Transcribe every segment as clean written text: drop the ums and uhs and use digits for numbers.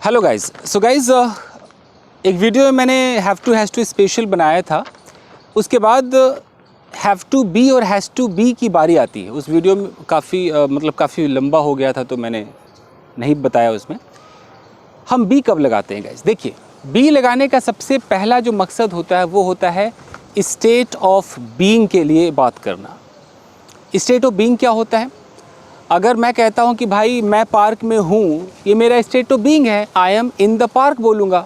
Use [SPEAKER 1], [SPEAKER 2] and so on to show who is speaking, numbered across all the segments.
[SPEAKER 1] Hello guys. So guys एक video में मैंने हैव टू स्पेशल बनाया था, उसके बाद हैव टू बी और हैज़ टू बी की बारी आती है। उस वीडियो में काफ़ी लंबा हो गया था तो मैंने नहीं बताया उसमें। हम बी कब लगाते हैं गाइज? देखिए, बी लगाने का सबसे पहला जो मकसद होता है वो होता है स्टेट ऑफ बीइंग के लिए बात करना। स्टेट ऑफ बीइंग क्या होता है? अगर मैं कहता हूँ कि भाई मैं पार्क में हूँ, ये मेरा स्टेट ऑफ बीइंग है, I am in the park बोलूँगा।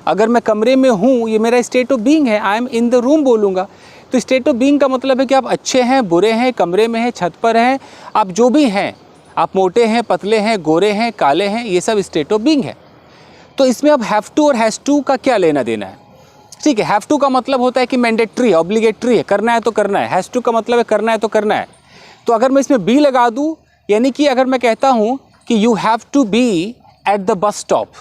[SPEAKER 1] अगर मैं कमरे में हूँ, ये मेरा स्टेट ऑफ बीइंग है, I am in the room बोलूँगा। तो स्टेट ऑफ बीइंग का मतलब है कि आप अच्छे हैं, बुरे हैं, कमरे में हैं, छत पर हैं, आप जो भी हैं, आप मोटे हैं, पतले हैं, गोरे हैं, काले हैं, ये सब स्टेट ऑफ बीइंग है। तो इसमें अब हैव टू और हैज़ टू का क्या लेना देना है? ठीक है, हैव टू का मतलब होता है कि मैंडेटरी है, ऑब्लिगेटरी है, करना है तो करना है। हैज़ टू का मतलब है करना है तो करना है। तो अगर मैं इसमें बी लगा दूँ, यानी कि अगर मैं कहता हूँ कि you have to be at the bus stop,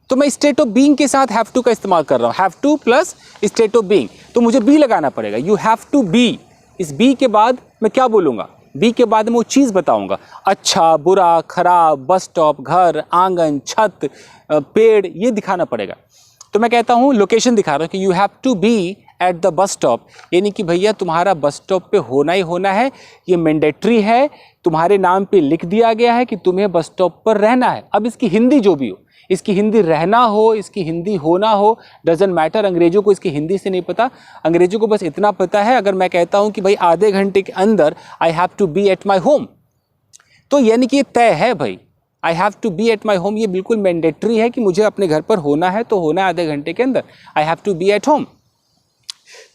[SPEAKER 1] तो मैं स्टेट ऑफ बीइंग के साथ हैव टू का इस्तेमाल कर रहा हूँ। Have two plus state of being, तो मुझे बी लगाना पड़ेगा। यू हैव टू बी, इस बी के बाद मैं क्या बोलूँगा? बी के बाद मैं वो चीज़ बताऊँगा, अच्छा, बुरा, खराब, बस स्टॉप, घर, आंगन, छत, पेड़, ये दिखाना पड़ेगा। तो मैं कहता हूँ, लोकेशन दिखा रहा हूँ कि you have to be at the bus stop, यानी कि भैया तुम्हारा बस स्टॉप पे होना ही होना है, ये मैंडेटरी है, तुम्हारे नाम पे लिख दिया गया है कि तुम्हें बस स्टॉप पर रहना है। अब इसकी हिंदी जो भी हो, इसकी हिंदी रहना हो, इसकी हिंदी होना हो, डजंट मैटर। अंग्रेज़ों को इसकी हिंदी से नहीं पता, अंग्रेज़ों को बस इतना पता है, अगर मैं कहता हूँ कि भाई आधे घंटे के अंदर I have to be at my home, तो यानी कि ये तय है भाई, I have to be at my home, ये बिल्कुल मैंडेटरी है कि मुझे अपने घर पर होना है तो होना है आधे घंटे के अंदर, I have to be at home.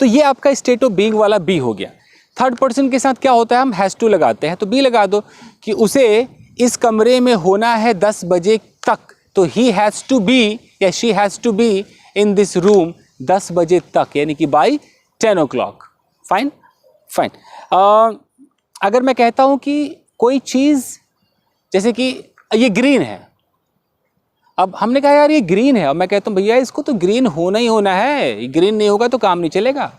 [SPEAKER 1] तो ये आपका स्टेट ऑफ बीइंग वाला बी हो गया। थर्ड पर्सन के साथ क्या होता है? हम हैज़ टू लगाते हैं, तो बी लगा दो कि उसे इस कमरे में होना है 10 बजे तक, तो ही हैज़ टू बी या she has to be in this room 10 बजे तक, यानी कि बाई 10 o'clock। Fine fine. अगर मैं कहता हूँ कि कोई चीज़, जैसे कि ये ग्रीन है, अब हमने कहा यार ये ग्रीन है, अब मैं कहता हूँ भैया इसको तो ग्रीन होना ही होना है, ग्रीन नहीं होगा तो काम नहीं चलेगा,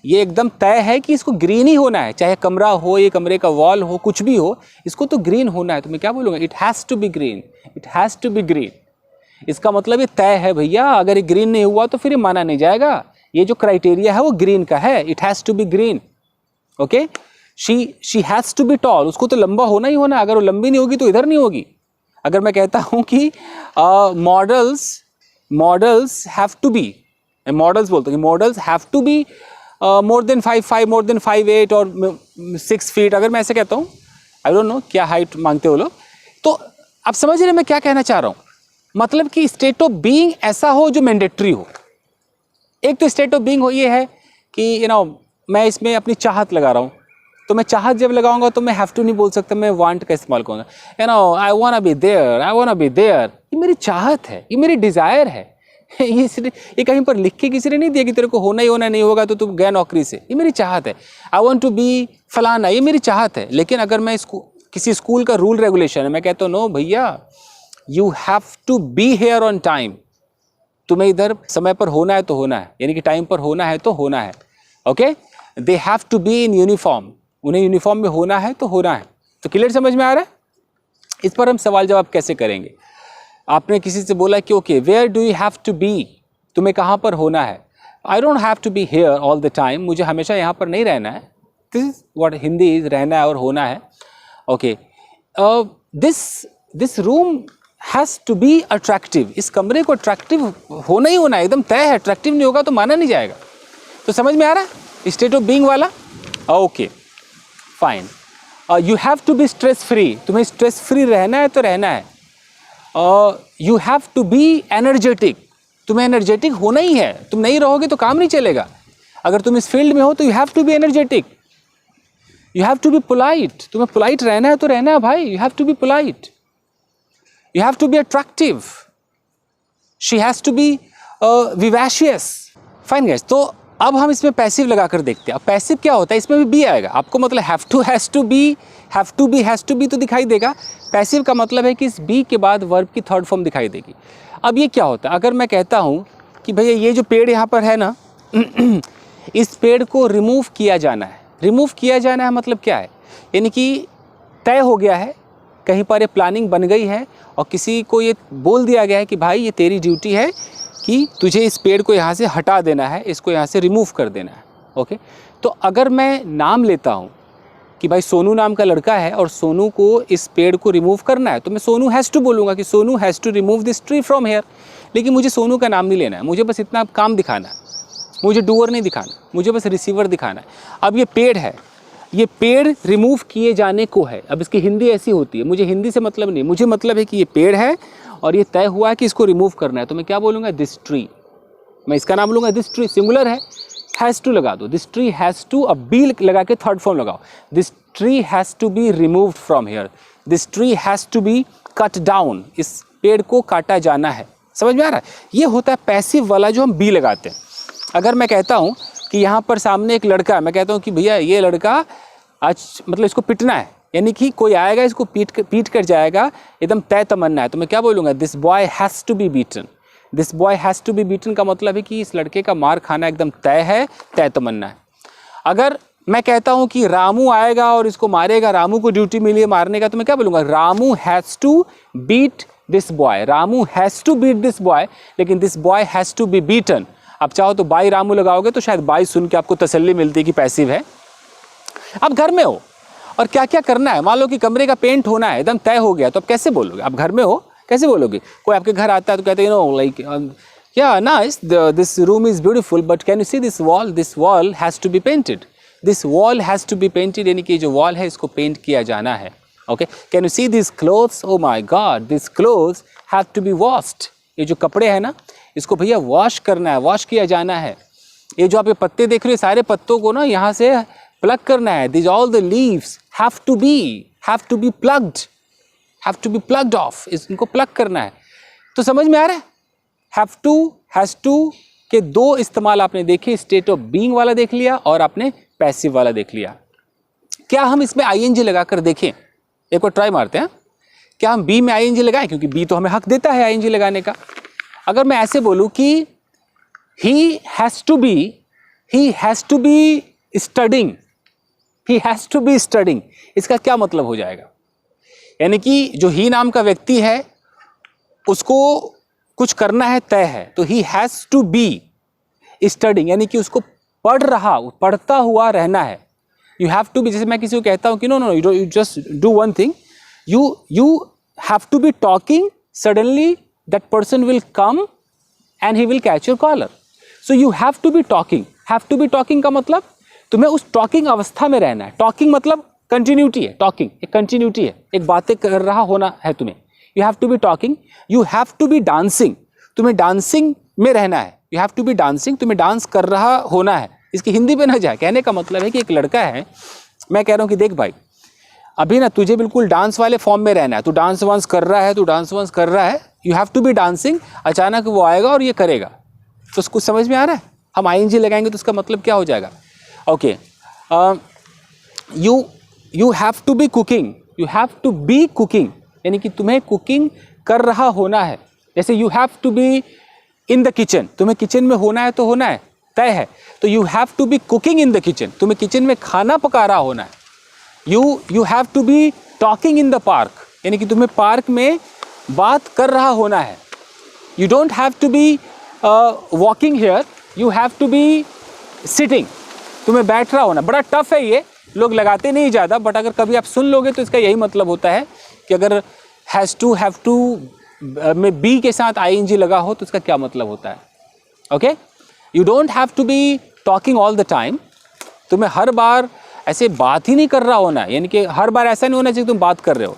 [SPEAKER 1] ये एकदम तय है कि इसको ग्रीन ही होना है, चाहे कमरा हो, ये कमरे का वॉल हो, कुछ भी हो, इसको तो ग्रीन होना है। तो मैं क्या बोलूँगा? It has to be green, it has to be green. इसका मतलब ये तय है भैया, अगर ये ग्रीन नहीं हुआ तो फिर ये माना नहीं जाएगा, ये जो क्राइटेरिया है वो ग्रीन का है, it has to be green. Okay, she has to be tall, उसको तो लंबा होना ही होना है, अगर वो लंबी नहीं होगी तो इधर नहीं होगी। अगर मैं कहता हूँ कि models have to be, models बोलते हैं कि models have to be more than 5'5", more than 5'8" और 6 feet, अगर मैं ऐसे कहता हूँ, आई डोंट नो क्या हाइट मांगते हो लोग, तो आप समझ रहे मैं क्या कहना चाह रहा हूँ? मतलब कि स्टेट ऑफ बीइंग ऐसा हो जो मैंडेटरी हो। एक तो स्टेट ऑफ बीइंग हो ये है कि मैं इसमें अपनी चाहत लगा रहा हूँ, तो मैं चाहत जब लगाऊंगा तो मैं हैव टू नहीं बोल सकता, मैं वांट का इस्तेमाल करूँगा। I want be there, I want be there, ये मेरी चाहत है, ये मेरी डिज़ायर है। ये कहीं पर लिख के किसी ने नहीं दिया कि तेरे को होना ही होना, नहीं होगा तो तुम गया नौकरी से, ये मेरी चाहत है। आई वांट टू बी फलाना, ये मेरी चाहत है। लेकिन अगर मैं किसी स्कूल का रूल रेगुलेशन है, मैं कहता हूँ नो भैया, you have to be here on time, तुम्हें इधर समय पर होना है तो होना है, यानी कि टाइम पर होना है तो होना है। Okay, they have to be in uniform, उन्हें यूनिफॉर्म में होना है तो होना है। तो क्लियर समझ में आ रहा है? इस पर हम सवाल जवाब कैसे करेंगे? आपने किसी से बोला कि okay, where do you have to be, तुम्हें कहाँ पर होना है? I don't have to be here all the time, मुझे हमेशा यहाँ पर नहीं रहना है। This is what Hindi is, रहना है और होना है। Okay, this room has to be attractive, इस कमरे को अट्रैक्टिव होना ही होना है, एकदम तय है, अट्रैक्टिव नहीं होगा तो माना नहीं जाएगा। तो समझ में आ रहा है स्टेट ऑफ बीइंग वाला? Okay fine. You have to be stress free, तुम्हें स्ट्रेस फ्री रहना है तो रहना है। You have to be energetic, तुम्हें एनर्जेटिक होना ही है, तुम नहीं रहोगे तो काम नहीं चलेगा। अगर तुम इस फील्ड में हो तो you have to be energetic. You have to be polite, तुम्हें पोलाइट रहना है तो रहना है भाई, you have to be polite. You have to be attractive, she has to be vivacious. Fine guys, तो अब हम इसमें पैसिव लगाकर देखते हैं। अब पैसिव क्या होता है? इसमें भी बी आएगा, आपको मतलब have to, has to be, have to be, has to be तो दिखाई देगा। पैसिव का मतलब है कि इस बी के बाद वर्ब की थर्ड फॉर्म दिखाई देगी। अब ये क्या होता है? अगर मैं कहता हूँ कि भैया ये जो पेड़ यहाँ पर है ना, इस पेड़ को रिमूव किया जाना है। रिमूव किया जाना है मतलब क्या है? यानी कि तय हो गया है, कहीं पर ये प्लानिंग बन गई है और किसी को ये बोल दिया गया है कि भाई ये तेरी ड्यूटी है कि तुझे इस पेड़ को यहाँ से हटा देना है, इसको यहाँ से रिमूव कर देना है। ओके, तो अगर मैं नाम लेता हूँ कि भाई सोनू नाम का लड़का है और सोनू को इस पेड़ को रिमूव करना है, तो मैं सोनू हैज़ टू बोलूँगा कि Sonu has to remove this tree from here. लेकिन मुझे सोनू का नाम नहीं लेना है, मुझे बस इतना काम दिखाना है, मुझे डूअर नहीं दिखाना, मुझे बस रिसीवर दिखाना है। अब ये पेड़ है, ये पेड़ रिमूव किए जाने को है। अब इसकी हिंदी ऐसी होती है, मुझे हिंदी से मतलब नहीं, मुझे मतलब है कि ये पेड़ है और ये तय हुआ है कि इसको रिमूव करना है। तो मैं क्या बोलूँगा, दिस ट्री, मैं इसका नाम लूँगा दिस ट्री, सिंगुलर है, हैज़ टू लगा दो, दिस ट्री हैज़ टू, अब बी लगा के थर्ड फॉर्म लगाओ, this tree has to be removed from here, this tree has to be cut down, इस पेड़ को काटा जाना है। समझ में आ रहा है? ये होता है पैसिव वाला जो हम बी लगाते हैं। अगर मैं कहता हूँ कि यहाँ पर सामने एक लड़का है, मैं कहता हूँ कि भैया ये लड़का आज मतलब इसको पिटना है, यानी कि कोई आएगा इसको पीट कर जाएगा, एकदम तय तमन्ना है, तो मैं क्या बोलूँगा, this boy has to be beaten. This boy has to be beaten का मतलब है कि इस लड़के का मार खाना एकदम तय है, तय तमन्ना है। अगर मैं कहता हूँ कि रामू आएगा और इसको मारेगा, रामू को ड्यूटी मिली है मारने का, तो मैं क्या बोलूँगा, Ramu has to beat this boy, Ramu has to beat this boy, लेकिन this boy has to be beaten. अब चाहो तो बाई रामू लगाओगे तो शायद बाई सुन के आपको तसल्ली मिलती है कि पैसिव है। अब घर में हो और क्या क्या करना है, मान लो कि कमरे का पेंट होना है, एकदम तय हो गया, तो अब कैसे बोलोगे? आप घर में हो, कैसे बोलोगे? कोई आपके घर आता है तो कहते हैं लाइक या nice, this room is beautiful but can you see this wall has to be painted, this wall has to be painted, यानी कि जो वॉल है इसको पेंट किया जाना है। Okay, can you see this clothes, oh my God this clothes have to be washed, ये जो कपड़े हैं ना इसको भैया वॉश करना है, वॉश किया जाना है। ये जो आप ये पत्ते देख रहे हो, सारे पत्तों को ना यहाँ से प्लग करना है, this all the leaves have to be plugged off, इनको प्लग करना है। तो समझ में आ रहा है? हैव टू, हैज़ टू के दो इस्तेमाल आपने देखे, स्टेट ऑफ बीइंग वाला देख लिया और आपने पैसिव वाला देख लिया। क्या हम इसमें आईएनजी लगाकर देखें? एक बार ट्राई मारते हैं, क्या हम बी में आईएनजी लगाएं, क्योंकि बी तो हमें हक देता है आईएनजी लगाने का। अगर मैं ऐसे बोलूं कि he has to be studying, he has to be studying, इसका क्या मतलब हो जाएगा? यानी कि जो ही नाम का व्यक्ति है उसको कुछ करना है, तय है, तो he has to be studying, यानी कि उसको पढ़ता हुआ रहना है। यू हैव टू बी, जैसे मैं किसी को कहता हूँ कि no you just do one thing, you have to be talking, suddenly that person will come and he will catch your collar. So you have to be talking, have to be talking का मतलब तुम्हें उस talking अवस्था में रहना है। Talking मतलब continuity है, टॉकिंग एक कंटिन्यूटी है, एक बातें कर रहा होना है तुम्हें। You have to be talking, you have to be dancing, तुम्हें डांसिंग में रहना है। You have to be dancing, तुम्हें डांस कर रहा होना है। इसकी हिंदी में ना जाए, कहने का मतलब है कि एक लड़का है, मैं कह रहा हूँ कि देख भाई अभी ना तुझे बिल्कुल डांस वाले फॉर्म में रहना है, तू डांस वांस कर रहा है, you have to be dancing. अचानक वो आएगा और ये करेगा, तो उसको समझ में आ रहा है? हम आईएनजी लगाएंगे तो उसका मतलब क्या हो जाएगा? Okay, you have to be cooking, you have to be cooking, यानी कि तुम्हें कुकिंग कर रहा होना है। जैसे you have to be in the kitchen, तुम्हें किचन में होना है तो होना है, तय है, तो you have to be cooking in the kitchen, तुम्हें किचन में खाना पका रहा होना है। You have to be talking in the park, यानी कि तुम्हें पार्क में बात कर रहा होना है। You don't have to be walking here, you have to be sitting, तुम्हें बैठ रहा होना। बड़ा टफ है ये, लोग लगाते नहीं ज़्यादा, बट अगर कभी आप सुन लोगे तो इसका यही मतलब होता है कि अगर हैज़ टू, हैव टू में बी के साथ आईएनजी लगा हो तो इसका क्या मतलब होता है। Okay, you don't have to be talking all the time, तुम्हें हर बार ऐसे बात ही नहीं कर रहा होना है, यानी कि हर बार ऐसा नहीं होना चाहिए तुम बात कर रहे हो।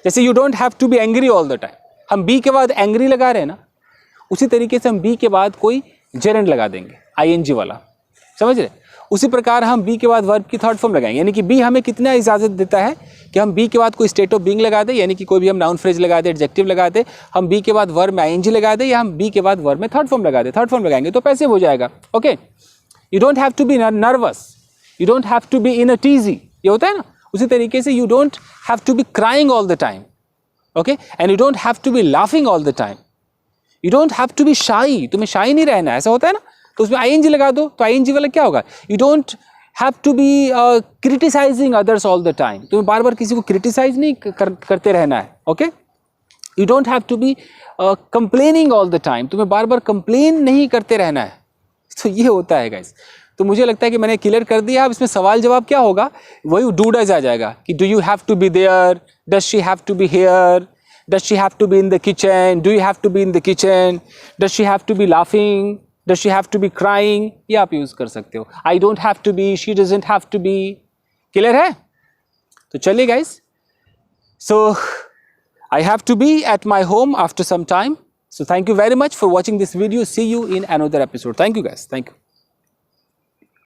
[SPEAKER 1] जैसे you don't have to be angry all the time, हम बी के बाद एंग्री लगा रहे हैं ना, उसी तरीके से हम बी के बाद कोई जेरेंड लगा देंगे आईएनजी वाला, समझ रहे? उसी प्रकार हम बी के बाद वर्ब की थर्ड फॉर्म लगाएंगे, यानी कि बी हमें कितना इजाज़त देता है कि हम बी के बाद कोई स्टेट ऑफ बीइंग लगा दे, यानी कि कोई भी हम नाउन फ्रेज लगा दे, एडजेक्टिव लगा दे, हम बी के बाद वर्ब में आईएनजी लगा दे, या हम बी के बाद वर्ब में थर्ड फॉर्म लगा दे। थर्ड फॉर्म लगाएंगे तो पैसिव हो जाएगा। Okay, you don't have to be nervous, you don't have to be in a tizzy, ये होता है ना। उसी तरीके से you don't have to be crying all the time, okay, and you don't have to be laughing all the time. You don't have to be shy, तुम्हें शाई नहीं रहना, ऐसा होता है ना, तो उसमें आईएनजी लगा दो, तो आईएनजी वाला क्या होगा? You don't have to be criticising others all the time, तुम्हें बार बार किसी को क्रिटिसाइज नहीं करते रहना है, okay. You don't have to be complaining all the time, तुम्हें बार बार कंप्लेन नहीं करते रहना है। तो ये होता है गाइस। तो मुझे लगता है कि मैंने क्लियर कर दिया। अब इसमें सवाल जवाब क्या होगा, वही डू डज आ जाएगा कि do you have to be there, does she have to be here, does she have to be in the kitchen, do you have to be in the kitchen, does she have to be laughing, does she have to be crying, ये आप use कर सकते हो। I don't have to be, she doesn't have to be. Clear है? तो चलिए guys, so I have to be at my home after some time. So thank you very much for watching this video. See you in another episode. Thank you guys. Thank you.